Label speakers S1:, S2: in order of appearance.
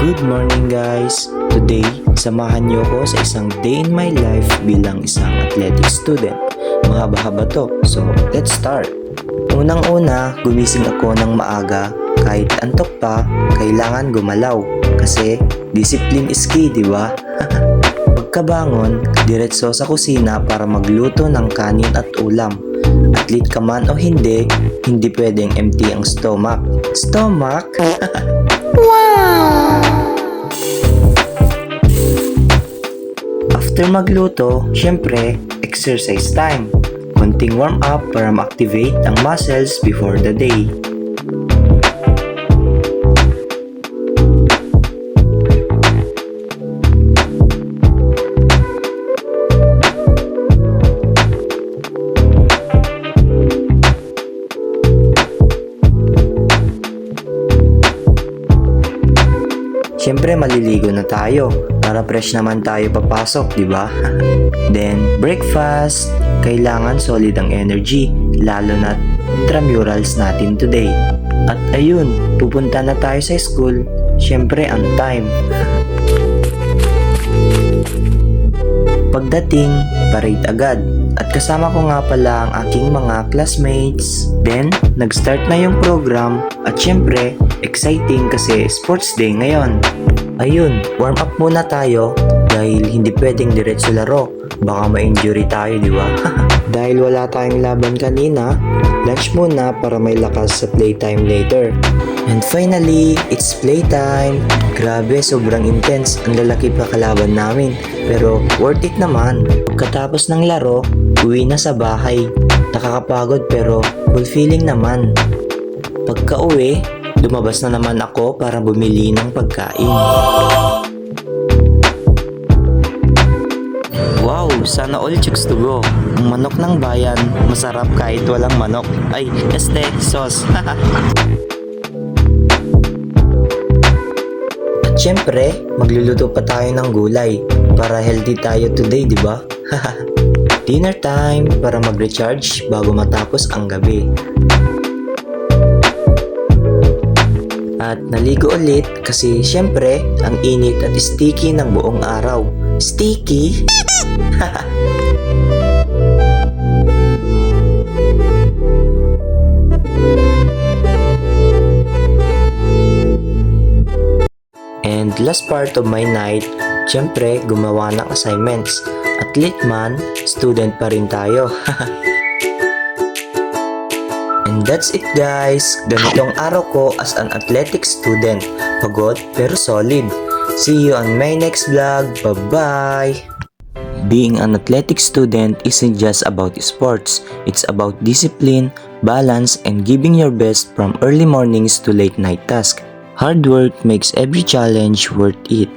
S1: Good morning guys! Today, samahan niyo ko sa isang day in my life bilang isang athletic student. Mahaba-haba to, so let's start! Unang-una, gumising ako ng maaga. Kahit antok pa, kailangan gumalaw. Kasi, discipline is key, di ba? Pagkabangon, diretso sa kusina para magluto ng kanin at ulam. Athlete ka man o hindi, hindi pwedeng empty ang stomach. Stomach? Wow! After magluto, syempre, exercise time. Konting warm up para ma-activate ang muscles before the day. Siyempre maliligo na tayo para fresh naman tayo papasok, di ba? Then, breakfast. Kailangan solid ang energy, lalo na intramurals natin today. At ayun, pupunta na tayo sa school. Siyempre, on time. Pagdating, parade agad. At kasama ko nga pala ang aking mga classmates. Then, nag-start na yung program. At syempre, exciting kasi sports day ngayon. Ayun, warm up muna tayo dahil hindi pwedeng diretso laro. Baka ma-injury tayo, di ba? Dahil wala tayong laban kanina, lunch muna para may lakas sa playtime later. And finally, it's playtime. Grabe, sobrang intense. Ang lalaki pa kalaban namin. Pero worth it naman. Pagkatapos ng laro, uwi na sa bahay. Nakakapagod pero fulfilling naman. Pagka-uwi, lumabas na naman ako para bumili ng pagkain. Wow, sana all chicks to go. Ang manok ng bayan, masarap kahit walang manok. Ay, sauce. At syempre, magluluto pa tayo ng gulay para healthy tayo today, di ba? Dinner time para mag-recharge bago matapos ang gabi. At naligo ulit kasi syempre ang init at sticky ng buong araw. Sticky? And last part of my night, syempre gumawa ng assignments. Athlete man, student pa rin tayo. And that's it guys, ganitong araw ko as an athletic student. Pagod pero solid. See you on my next vlog. Bye-bye! Being an athletic student isn't just about sports. It's about discipline, balance, and giving your best from early mornings to late night tasks. Hard work makes every challenge worth it.